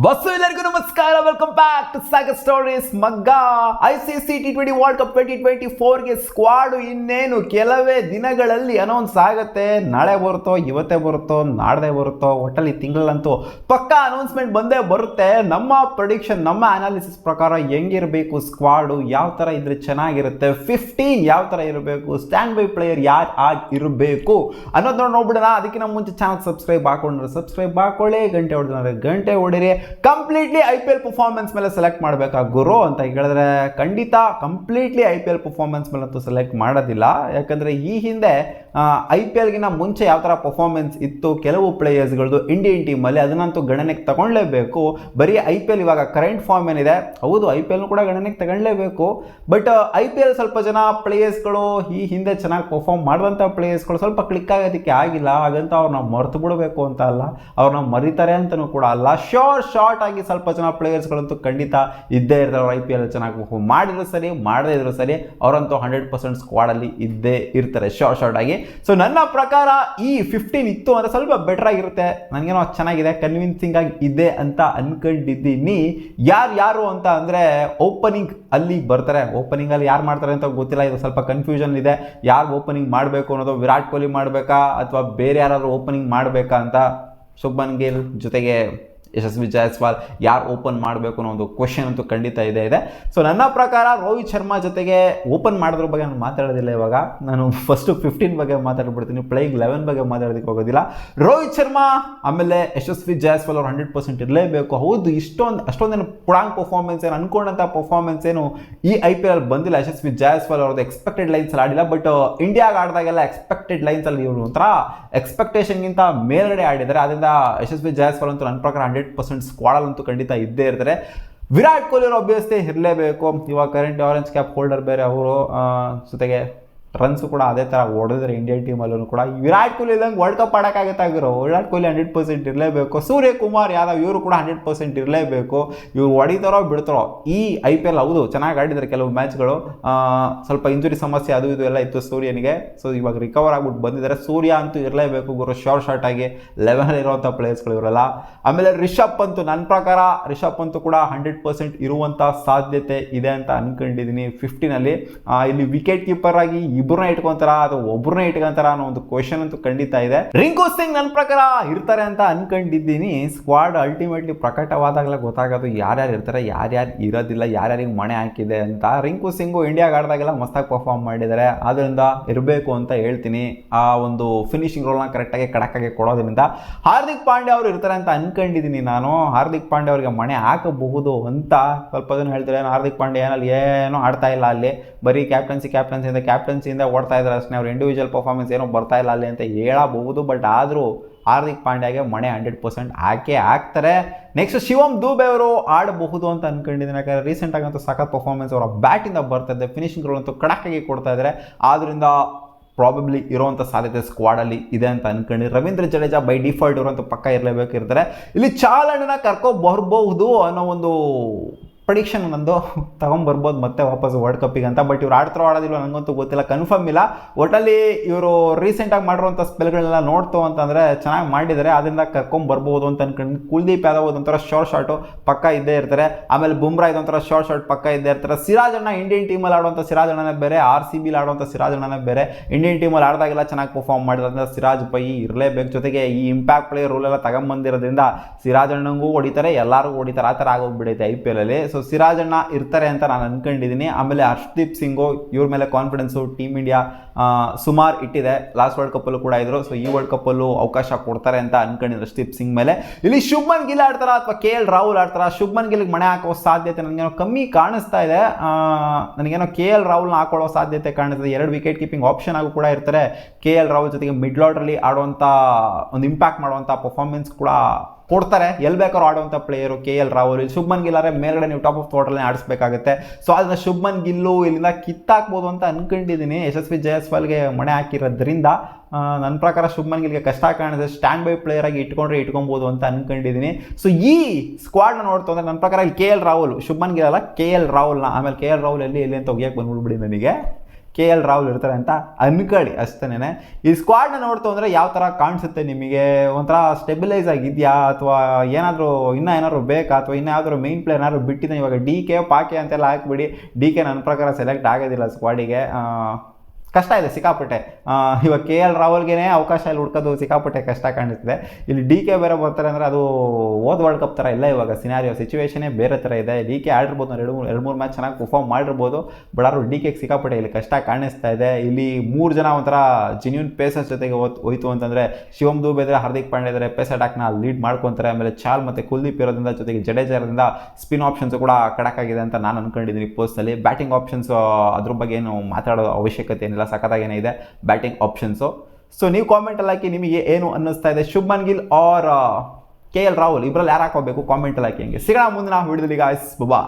Bus ಎಲ್ಲರಿಗೂ ನಮಸ್ಕಾರ. Welcome back to Sagar stories. ಮಗ್ಗ ICC T20 ವರ್ಲ್ಡ್ ಕಪ್ 2024ಗೆ ಸ್ಕ್ವಾಡು ಇನ್ನೇನು ಕೆಲವೇ ದಿನಗಳಲ್ಲಿ ಅನೌನ್ಸ್ ಆಗುತ್ತೆ. ನಾಳೆ ಬರುತ್ತೋ, ಇವತ್ತೇ ಬರುತ್ತೋ, ನಾಡ್ದೇ ಬರುತ್ತೋ, ಒಟ್ಟಲ್ಲಿ ತಿಂಗಳಂತೂ ಪಕ್ಕಾ ಅನೌನ್ಸ್ಮೆಂಟ್ ಬಂದೇ ಬರುತ್ತೆ. ನಮ್ಮ ಪ್ರೊಡಿಕ್ಷನ್, ನಮ್ಮ ಅನಾಲಿಸಿಸ್ ಪ್ರಕಾರ ಹೆಂಗಿರಬೇಕು ಸ್ಕ್ವಾಡು, ಯಾವ ಥರ ಇದ್ರೆ ಚೆನ್ನಾಗಿರುತ್ತೆ, 15 ಯಾವ ಥರ ಇರಬೇಕು, ಸ್ಟ್ಯಾಂಡ್ ಬೈ ಪ್ಲೇಯರ್ ಯಾರು ಇರಬೇಕು ಅನ್ನೋದನ್ನ ನೋಡ್ಬಿಡೋಣ. ಅದಕ್ಕಿಂತ ಮುಂಚೆ ಚಾನಲ್ ಸಬ್ಸ್ಕ್ರೈಬ್ ಹಾಕೊಳ್ಳಿ, ಗಂಟೆ ಹೊಡಿರಿ. ಕಂಪ್ಲೀಟ್ಲಿ IPL ಪರ್ಫಾರ್ಮೆನ್ಸ್ ಮೇಲೆ ಸೆಲೆಕ್ಟ್ ಮಾಡಬೇಕಾ ಗುರು ಅಂತ ಹೇಳಿದ್ರೆ ಖಂಡಿತ ಕಂಪ್ಲೀಟ್ಲಿ IPL ಪರ್ಫಾರ್ಮೆನ್ಸ್ ಮೇಲಂತೂ ಸೆಲೆಕ್ಟ್ ಮಾಡೋದಿಲ್ಲ. ಯಾಕಂದರೆ ಈ ಹಿಂದೆ IPLಗಿನ ಮುಂಚೆ ಯಾವ ಥರ ಪರ್ಫಾರ್ಮೆನ್ಸ್ ಇತ್ತು ಕೆಲವು ಪ್ಲೇಯರ್ಸ್ಗಳದ್ದು ಇಂಡಿಯನ್ ಟೀಮಲ್ಲಿ, ಅದನ್ನಂತೂ ಗಣನೆಗೆ ತಗೊಳ್ಳೇಬೇಕು. ಬರೀ IPL ಇವಾಗ ಕರೆಂಟ್ ಫಾರ್ಮ್ ಏನಿದೆ, ಹೌದು IPL ಕೂಡ ಗಣನೆಗೆ ತಗೊಳ್ಳೇಬೇಕು. ಬಟ್ IPL ಸ್ವಲ್ಪ ಜನ ಪ್ಲೇಯರ್ಸ್ಗಳು ಈ ಹಿಂದೆ ಚೆನ್ನಾಗಿ ಪರ್ಫಾರ್ಮ್ ಮಾಡಿದಂಥ ಪ್ಲೇಯರ್ಸ್ಗಳು ಸ್ವಲ್ಪ ಕ್ಲಿಕ್ ಆಗೋದಕ್ಕೆ ಆಗಿಲ್ಲ. ಹಾಗಂತ ಅವ್ರನ್ನ ಮರೆತು ಬಿಡಬೇಕು ಅಂತ ಅಲ್ಲ, ಅವ್ರನ್ನ ಮರಿತಾರೆ ಅಂತಲೂ ಕೂಡ ಅಲ್ಲ. ಶಾರ್ಟ್ ಆಗಿ ಸ್ವಲ್ಪ ಜನ ಪ್ಲೇಯರ್ಸ್ಗಳಂತೂ ಖಂಡಿತ ಇದ್ದೇ ಇರ್ತಾರೆ. IPL ಚೆನ್ನಾಗಿ ಪರ್ಫಾರ್ಮ್ ಮಾಡಿದ್ರು ಸರಿ, ಮಾಡದೇ ಇದ್ರು ಸರಿ, ಅವರಂತೂ 100% ಸ್ಕ್ವಾಡಲ್ಲಿ ಇದ್ದೇ ಇರ್ತಾರೆ ಶಾರ್ಟ್ ಆಗಿ. ಸೊ ನನ್ನ ಪ್ರಕಾರ ಈ 15 ಇತ್ತು ಅಂದರೆ ಸ್ವಲ್ಪ ಬೆಟರ್ ಆಗಿರುತ್ತೆ. ನನಗೇನೋ ಚೆನ್ನಾಗಿದೆ, ಕನ್ವಿನ್ಸಿಂಗ್ ಆಗಿ ಇದೆ ಅಂತ ಅನ್ಕೊಂಡಿದ್ದೀನಿ. ಯಾರು ಅಂತ ಅಂದರೆ ಓಪನಿಂಗ್ ಅಲ್ಲಿ ಬರ್ತಾರೆ. ಓಪನಿಂಗಲ್ಲಿ ಯಾರು ಮಾಡ್ತಾರೆ ಅಂತ ಗೊತ್ತಿಲ್ಲ, ಇದು ಸ್ವಲ್ಪ ಕನ್ಫ್ಯೂಷನ್ ಇದೆ. ಯಾರು ಓಪನಿಂಗ್ ಮಾಡಬೇಕು ಅನ್ನೋದು, ವಿರಾಟ್ ಕೊಹ್ಲಿ ಮಾಡಬೇಕಾ ಅಥವಾ ಬೇರೆ ಯಾರಾದರೂ ಓಪನಿಂಗ್ ಮಾಡಬೇಕಾ ಅಂತ. ಶುಭ್ಮನ್ ಗಿಲ್ ಜೊತೆಗೆ ಯಶಸ್ವಿ ಜಾಯ್ಸ್ವಾಲ್ ಯಾರು ಓಪನ್ ಮಾಡಬೇಕು ಅನ್ನೋ ಒಂದು ಕ್ವೆಶನ್ ಅಂತೂ ಖಂಡಿತ ಇದೆ. ಸೊ ನನ್ನ ಪ್ರಕಾರ ರೋಹಿತ್ ಶರ್ಮಾ ಜೊತೆಗೆ ಓಪನ್ ಮಾಡೋದ್ರ ಬಗ್ಗೆ ನಾನು ಮಾತಾಡೋದಿಲ್ಲ. ಇವಾಗ ನಾನು ಫಸ್ಟು 15 ಬಗ್ಗೆ ಮಾತಾಡ್ಬಿಡ್ತೀನಿ, ಪ್ಲೇಯಿಂಗ್ 11 ಬಗ್ಗೆ ಮಾತಾಡೋದಕ್ಕೆ ಹೋಗೋದಿಲ್ಲ. ರೋಹಿತ್ ಶರ್ಮಾ ಆಮೇಲೆ ಯಶಸ್ವಿ ಜಾಯ್ಸ್ವಾಲ್ ಅವ್ರು 100% ಇರಲೇಬೇಕು. ಹೌದು, ಅಷ್ಟೊಂದೇನು ಪುಡಾಂಗ್ ಪರ್ಫಾರ್ಮೆನ್ಸ್ ಏನು ಅನ್ಕೊಂಡಂಥ ಪರ್ಫಾರ್ಮೆನ್ಸ್ ಏನು ಈ IPL ಬಂದಿಲ್ಲ. ಯಶಸ್ವಿ ಜಾಯ್ಸ್ವಾಲ್ ಅವ್ರದ್ದು ಎಕ್ಸ್ಪೆಕ್ಟೆಡ್ ಲೈನ್ಸಲ್ಲಿ ಆಡಿಲ್ಲ. ಬಟ್ ಇಂಡಿಯಾಗೆ ಆಡಿದಾಗೆಲ್ಲ ಎಕ್ಸ್ಪೆಕ್ಟೆಡ್ ಲೈನ್ಸಲ್ಲಿ ಇವರು ಒಂಥರ ಎಕ್ಸ್ಪೆಕ್ಟೇಷನ್ಗಿಂತ ಮೇಲ್ಗಡೆ ಆಡಿದ್ದಾರೆ. ಅದರಿಂದ ಯಶಸ್ವಿ ಜಾಯ್ಸ್ವಾಲ್ ಅಂತೂ ನನ್ನ ಪ್ರಕಾರ 100% ಸ್ಕ್ವಾಡಲ್ಲಂತೂ ಖಂಡಿತ ಇದ್ದೇ ಇರ್ತಾರೆ. ವಿರಾಟ್ ಕೊಹ್ಲಿ ಅವರು ಅಭ್ಯಸ್ತೆ ಇರಲೇಬೇಕು. ಇವಾಗ ಕರೆಂಟ್ ಆರೆಂಜ್ ಕ್ಯಾಪ್ ಹೋಲ್ಡರ್ ಬೇರೆ ಅವರು, ಜೊತೆಗೆ ರನ್ಸು ಕೂಡ ಅದೇ ಥರ ಹೊಡೆದ್ರೆ ಇಂಡಿಯನ್ ಟೀಮಲ್ಲೂ ಕೂಡ. ವಿರಾಟ್ ಕೊಹ್ಲಿ ಇದ್ದಂಗೆ ವರ್ಲ್ಡ್ ಕಪ್ ಆಡೋಕ್ಕಾಗತ್ತಾಗಿರೋ ವಿರಾಟ್ ಕೊಹ್ಲಿ 100% ಇರಲೇಬೇಕು. ಸೂರ್ಯಕುಮಾರ್ ಯಾದವ್ ಇವರು ಕೂಡ 100% ಇರಲೇಬೇಕು. ಇವ್ರು ಹೊಡಿತಾರೋ ಬಿಡ್ತಾರೋ. ಈ IPL ಹೌದು ಚೆನ್ನಾಗಿ ಆಡಿದ್ದಾರೆ ಕೆಲವು ಮ್ಯಾಚ್ಗಳು, ಸ್ವಲ್ಪ ಇಂಜುರಿ ಸಮಸ್ಯೆ ಅದು ಇದು ಎಲ್ಲ ಇತ್ತು ಸೂರ್ಯನಿಗೆ. ಸೊ ಇವಾಗ ರಿಕವರ್ ಆಗ್ಬಿಟ್ಟು ಬಂದಿದ್ದಾರೆ. ಸೂರ್ಯ ಅಂತೂ ಇರಲೇಬೇಕು ಗುರು, ಶಾರ್ಟ್ ಆಗಿ 11 ಇರುವಂಥ ಪ್ಲೇಯರ್ಸ್ಗಳು ಇವರಲ್ಲ. ಆಮೇಲೆ ರಿಷಬ್ ಪಂತ್, ನನ್ನ ಪ್ರಕಾರ ರಿಷಬ್ ಪಂತ್ ಕೂಡ 100% ಇರುವಂಥ ಸಾಧ್ಯತೆ ಇದೆ ಅಂತ ಅನ್ಕೊಂಡಿದ್ದೀನಿ 15ಅಲ್ಲಿ. ಇಲ್ಲಿ ವಿಕೆಟ್ ಕೀಪರ್ ಆಗಿ ಇಬ್ಬರನ್ನ ಇಟ್ಕೊಂತಾರ ಅಥವಾ ಒಬ್ಬರನ್ನ ಇಟ್ಕೊಂತಾರ ಅನ್ನೋ ಒಂದು ಕ್ವೆಶನ್ ಅಂತೂ ಖಂಡಿತ ಇದೆ. ರಿಂಕು ಸಿಂಗ್ ನನ್ನ ಪ್ರಕಾರ ಇರ್ತಾರೆ ಅಂತ ಅನ್ಕೊಂಡಿದ್ದೀನಿ. ಸ್ಕ್ವಾಡ್ ಅಲ್ಟಿಮೇಟ್ಲಿ ಪ್ರಕಟವಾದಾಗಲೇ ಗೊತ್ತಾಗೋದು ಯಾರ್ಯಾರು ಇರ್ತಾರೆ, ಯಾರ್ಯಾರು ಇರೋದಿಲ್ಲ, ಯಾರ್ಯಾರಿಗೆ ಮಣೆ ಹಾಕಿದೆ ಅಂತ. ರಿಂಕು ಸಿಂಗು ಇಂಡಿಯಾಗೆ ಆಡಿದಾಗೆಲ್ಲ ಮಸ್ತಾಗಿ ಪರ್ಫಾರ್ಮ್ ಮಾಡಿದ್ದಾರೆ, ಆದ್ದರಿಂದ ಇರಬೇಕು ಅಂತ ಹೇಳ್ತೀನಿ. ಆ ಒಂದು ಫಿನಿಶಿಂಗ್ ರೋಲ್ನ ಕರೆಕ್ಟಾಗಿ ಕಡಕ್ಕಾಗಿ ಕೊಡೋದ್ರಿಂದ ಹಾರ್ದಿಕ್ ಪಾಂಡ್ಯ ಅವರು ಇರ್ತಾರೆ ಅಂತ ಅನ್ಕೊಂಡಿದ್ದೀನಿ ನಾನು. ಹಾರ್ದಿಕ್ ಪಾಂಡ್ಯ ಅವರಿಗೆ ಮಣೆ ಹಾಕಬಹುದು ಅಂತ ಸ್ವಲ್ಪ ಜನ ಹೇಳ್ತಾರೆ. ಹಾರ್ದಿಕ್ ಪಾಂಡ್ಯ ಏನಲ್ಲಿ ಏನೋ ಆಡ್ತಾ ಇಲ್ಲ, ಅಲ್ಲಿ ಬರೀ ಕ್ಯಾಪ್ಟನ್ಸಿಯಿಂದ ಓಡ್ತಾ ಇದ್ದಾರೆ ಅಷ್ಟೇ, ಅವ್ರು ಇಂಡಿವಿಜುವಲ್ ಪರ್ಫಾರ್ಮೆನ್ಸ್ ಏನೋ ಬರ್ತಾ ಇಲ್ಲ ಅಲ್ಲಿ ಅಂತ ಹೇಳಬಹುದು. ಬಟ್ ಆದರೂ ಹಾರ್ದಿಕ್ ಪಾಂಡ್ಯಗೆ ಮಣೆ 100% ಹಾಕ್ತಾರೆ. ನೆಕ್ಸ್ಟ್ ಶಿವಮ್ ದೂಬೆ ಅವರು ಆಡಬಹುದು ಅಂತ ಅನ್ಕೊಂಡಿದ್ದೀನಿ. ಯಾಕಂದರೆ ರೀಸೆಂಟಾಗಿ ಅಂತೂ ಸಖತ್ ಪರ್ಫಾರ್ಮೆನ್ಸ್ ಅವರ ಬ್ಯಾಟಿಂದ ಬರ್ತಾ ಇದೆ, ಫಿನಿಶಿಂಗ್ ರೋಲ್ ಅಂತೂ ಕಡಕ್ಕಾಗಿ ಕೊಡ್ತಾ ಇದ್ದಾರೆ. ಆದ್ದರಿಂದ ಪ್ರಾಬಬ್ಲಿ ಇರೋವಂಥ ಸಾಧ್ಯತೆ ಸ್ಕ್ವಾಡಲ್ಲಿ ಇದೆ ಅಂತ ಅನ್ಕೊಂಡು. ರವೀಂದ್ರ ಜಡೇಜಾ ಬೈ ಡಿಫಾಲ್ಟ್ ಇರುವಂಥ ಪಕ್ಕ ಇರಲೇಬೇಕಿರ್ತಾರೆ. ಇಲ್ಲಿ ಚಾಲಣ್ಣನ ಕರ್ಕೊಬರ್ಬಹುದು ಅನ್ನೋ ಒಂದು ಪ್ರೆಡಿಕ್ಷನ್ ನಂದು, ತಗೊಂಬರ್ಬೋದು ಮತ್ತೆ ವಾಪಸ್ ವರ್ಲ್ಡ್ ಕಪ್ಪಿಗೆ ಅಂತ. ಬಟ್ ಇವ್ರು ಆಡ್ತಾರೋ ಆಡೋದಿಲ್ಲ ನನಗಂತೂ ಗೊತ್ತಿಲ್ಲ, ಕನ್ಫರ್ಮ್ ಇಲ್ಲ. ಒಟ್ಟಲ್ಲಿ ಇವರು ರೀಸೆಂಟಾಗಿ ಮಾಡಿರುವಂಥ ಸ್ಪೆಲ್ಗಳನ್ನೆಲ್ಲ ನೋಡ್ತು ಅಂತಂದರೆ ಚೆನ್ನಾಗಿ ಮಾಡಿದ್ದಾರೆ, ಅದರಿಂದ ಕರ್ಕೊಂಬರ್ಬೋದು ಅಂತ ಅನ್ಕೊಂಡು. ಕುಲ್ದೀಪ್ ಯಾದವ್ ಒಂಥರ ಶಾರ್ಟು ಪಕ್ಕ ಇದ್ದೇ ಇರ್ತಾರೆ. ಆಮೇಲೆ ಬುಮ್ರಾ ಇದೊಂಥರ ಶಾರ್ಟ್ ಪಕ್ಕ ಇದ್ದೇ ಇರ್ತಾರೆ. ಸಿರಾಜ್ ಅಣ್ಣ ಇಂಡಿಯನ್ ಟೀಮಲ್ಲಿ ಆಡುವಂಥ ಸಿರಾಜ್ ಅಣ್ಣನೇ ಬೇರೆ, RCBಲಿ ಆಡುವಂಥ ಸಿರಾಜ್ ಅಣ್ಣನೇ ಬೇರೆ. ಇಂಡಿಯನ್ ಟೀಮಲ್ಲಿ ಆಡಿದಾಗೆಲ್ಲ ಚೆನ್ನಾಗಿ ಪರ್ಫಾರ್ಮ್ ಮಾಡಿರೋದ್ರಿಂದ ಸಿರಾಜ್ ಪೈ ಇರಲೇಬೇಕು. ಜೊತೆಗೆ ಈ ಇಂಪ್ಯಾಕ್ಟ್ ಪ್ಲೇಯರ್ ರೂಲೆಲ್ಲ ತಗೊಂಬಂದಿರೋದ್ರಿಂದ ಸಿರಾಜ್ ಅಣ್ಣಂಗೂ ಹೊಡಿತಾರೆ, ಎಲ್ಲರಿಗೂ ಹೊಡಿತಾರೆ, ಆ ಥರ ಆಗೋಗ್ಬಿಡೈತೆ IPLಲ್ಲಿ. ಸೊ ಸಿರಾಜ್ ಅಣ್ಣ ಇರ್ತಾರೆ ಅಂತ ನಾನು ಅನ್ಕೊಂಡಿದ್ದೀನಿ. ಆಮೇಲೆ ಹರ್ಷದೀಪ್ ಸಿಂಗು, ಇವ್ರ ಮೇಲೆ ಕಾನ್ಫಿಡೆನ್ಸು ಟೀಮ್ ಇಂಡಿಯಾ ಸುಮಾರು ಇಟ್ಟಿದೆ. ಲಾಸ್ಟ್ ವರ್ಲ್ಡ್ ಕಪ್ಪಲ್ಲೂ ಕೂಡ ಇದ್ರು. ಸೊ ಈ ವರ್ಲ್ಡ್ ಕಪ್ಪಲ್ಲೂ ಅವಕಾಶ ಕೊಡ್ತಾರೆ ಅಂತ ಅನ್ಕೊಂಡಿದ್ರು ಹರ್ಷದೀಪ್ ಸಿಂಗ್ ಮೇಲೆ. ಇಲ್ಲಿ ಶುಭ್ಮನ್ ಗಿಲ್ ಆಡ್ತಾರ ಅಥವಾ KL ರಾಹುಲ್ ಆಡ್ತಾರ? ಶುಭ್ಮನ್ ಗಿಲ್ಗೆ ಮಣೆ ಹಾಕೋ ಸಾಧ್ಯತೆ ನನಗೇನೋ ಕಮ್ಮಿ ಕಾಣಿಸ್ತಾ ಇದೆ. ನನಗೇನೋ KL ರಾಹುಲ್ನ ಹಾಕೊಳ್ಳೋ ಸಾಧ್ಯತೆ ಕಾಣಿಸ್ತದೆ. 2 ವಿಕೆಟ್ ಕೀಪಿಂಗ್ ಆಪ್ಷನ್ ಆಗು ಕೂಡ ಇರ್ತಾರೆ. KL ರಾಹುಲ್ ಜೊತೆಗೆ ಮಿಡ್ಲ್ ಆರ್ಡರ್ಲಿ ಆಡುವಂಥ ಒಂದು ಇಂಪ್ಯಾಕ್ಟ್ ಮಾಡುವಂಥ ಪರ್ಫಾರ್ಮೆನ್ಸ್ ಕೂಡ ಕೊಡ್ತಾರೆ. ಎಲ್ಲಿ ಬೇಕಾದ್ರೂ ಆಡುವಂಥ ಪ್ಲೇಯರು KL ರಾಹುಲ್. ಇಲ್ಲಿ ಶುಭ್ಮನ್ ಗಿಲ್ ಆದರೆ ಮೇಲ್ಗಡೆ ನೀವು ಟಾಪ್ ಆಫ್ ಥಾಟಲ್ಲಿ ಆಡಿಸ್ಬೇಕಾಗುತ್ತೆ. ಸೊ ಅದನ್ನ ಶುಭ್ಮನ್ ಗಿಲ್ಲು ಇಲ್ಲಿಂದ ಕಿತ್ತಾಕ್ಬೋದು ಅಂತ ಅನ್ಕೊಂಡಿದ್ದೀನಿ. ಯಶಸ್ವಿ ಜಾಯ್ಸ್ವಾಲ್ಗೆ ಮಣೆ ಹಾಕಿರೋದ್ರಿಂದ ನನ್ನ ಪ್ರಕಾರ ಶುಭ್ಮನ್ ಗಿಲ್ಗೆ ಕಷ್ಟ ಕಾಣಿದೆ. ಸ್ಟ್ಯಾಂಡ್ ಬೈ ಪ್ಲೇಯರ್ ಆಗಿ ಇಟ್ಕೊಬೋದು ಅಂತ ಅನ್ಕೊಂಡಿದ್ದೀನಿ. ಸೊ ಈ ಸ್ಕ್ವಾಡ್ನ ನೋಡ್ತು ಅಂದರೆ ನನ್ನ ಪ್ರಕಾರ ಇಲ್ಲಿ KL ರಾಹುಲ್, ಶುಭ್ಮನ್ ಗಿಲ್ ಅಲ್ಲ KL ರಾಹುಲ್ನ. ಆಮೇಲೆ KL ರಾಹುಲ್ ಎಲ್ಲಿ ಅಂತ ಒಗ್ಯಕ್ಕೆ ಬಂದ್ಬಿಡ್ಬಿಡಿ ನನಗೆ. KL ರಾಹುಲ್ ಇರ್ತಾರೆ ಅಂತ ಅನ್ಕೊಳ್ಳಿ ಅಷ್ಟೇನೆ. ಈ ಸ್ಕ್ವಾಡ್ನ ನೋಡ್ತು ಅಂದರೆ ಯಾವ ಥರ ಕಾಣಿಸುತ್ತೆ ನಿಮಗೆ? ಒಂಥರ ಸ್ಟೆಬಿಲೈಸ್ ಆಗಿದೆಯಾ, ಅಥವಾ ಏನಾದರೂ ಬೇಕಾ, ಅಥವಾ ಇನ್ಯಾವುದಾದ್ರು ಮೇನ್ ಪ್ಲೇಯರ್ ಏನಾದ್ರು ಬಿಟ್ಟಿದ್ದಾನೆ? ಇವಾಗ DK ಪಾಕೆ ಅಂತೆಲ್ಲ ಹಾಕ್ಬಿಡಿ, DK ನನ್ನ ಪ್ರಕಾರ ಸೆಲೆಕ್ಟ್ ಆಗೋದಿಲ್ಲ ಸ್ಕ್ವಾಡಿಗೆ. ಕಷ್ಟ ಇದೆ ಸಿಕ್ಕಾಪಟ್ಟೆ. ಇವಾಗ KL ರಾಹುಲ್ಗೆ ಅವಕಾಶ ಇಲ್ಲಿ ಹುಡ್ಕೋದು ಸಿಕ್ಕಾಪಟ್ಟೆ ಕಷ್ಟ ಕಾಣಿಸ್ತಿದೆ. ಇಲ್ಲಿ DK ಬೇರೆ ಬರ್ತಾರೆ ಅಂದರೆ ಅದು ಓದ್ ವರ್ಲ್ಡ್ ಕಪ್ ಥರ ಇಲ್ಲ. ಇವಾಗ ಸಿಚುವೇಶನೇ ಬೇರೆ ಥರ ಇದೆ. DK ಆಡಿರ್ಬೋದು, ಎರಡು ಮೂರು ಮ್ಯಾಚ್ ಚೆನ್ನಾಗಿ ಪರ್ಫಾರ್ಮ್ ಮಾಡಿರ್ಬೋದು, ಬಟ್ ಆದ್ರೂ DK ಸಿಕ್ಕಾಪಟ್ಟೆ ಇಲ್ಲಿ ಕಷ್ಟ ಕಾಣಿಸ್ತಾ ಇದೆ. ಇಲ್ಲಿ 3 ಜನ ಒಂಥರ ಜೆನ್ಯೂನ್ ಪೇಸರ್ಸ್ ಜೊತೆಗೆ ಹೋಯ್ತು ಅಂತಂದರೆ ಶಿವಮ್ ದುಬೆ ಇದ್ರೆ, ಹಾರ್ದಿಕ್ ಪಾಂಡ್ಯ ಇದ್ದಾರೆ, ಪೇಸ್ ಅಟ್ಯಾಕ್ನ ಲೀಡ್ ಮಾಡ್ಕೊತಾರೆ. ಆಮೇಲೆ ಚಾಲ್ ಮತ್ತು ಕುಲ್ದೀಪ್ ಇರೋದ್ರಿಂದ, ಜೊತೆಗೆ ಜಡೇಜಾ ಇರೋದ್ರಿಂದ ಸ್ಪಿನ್ ಆಪ್ಷನ್ಸ್ ಕೂಡ ಕಡಕ್ ಆಗಿದೆ ಅಂತ ನಾನು ಅನ್ಕೊಂಡಿದ್ದೀನಿ ಪರ್ಸ್ನಲಿ. ಬ್ಯಾಟಿಂಗ್ ಆಪ್ಷನ್ಸ್ ಅದ್ರ ಬಗ್ಗೆ ಏನು ಮಾತಾಡೋ ಅವಶ್ಯಕತೆ ಏನಿಲ್ಲ, ಸಖತ್ತಾಗೇನೆ ಇದೆ ಬ್ಯಾಟಿಂಗ್ ಆಪ್ಷನ್ಸು. ಸೊ ನೀವು ಕಾಮೆಂಟಲ್ಲಿ ಹಾಕಿ ನಿಮಗೆ ಏನು ಅನ್ನಿಸ್ತಾ ಇದೆ, ಶುಭ್ಮನ್ ಗಿಲ್ ಆರ್ KL ರಾಹುಲ್ ಇಬ್ಬರಲ್ಲಿ ಯಾರು ಹಾಕೋಬೇಕು ಕಾಮೆಂಟಲ್ಲಿ ಹಾಕಿ. ಹಂಗೆ ಸಿಗೋಣ ಮುಂದಿನ ವಿಡಿಯೋದಲ್ಲಿ ಗಾಯ್ಸ್, ಬಾ.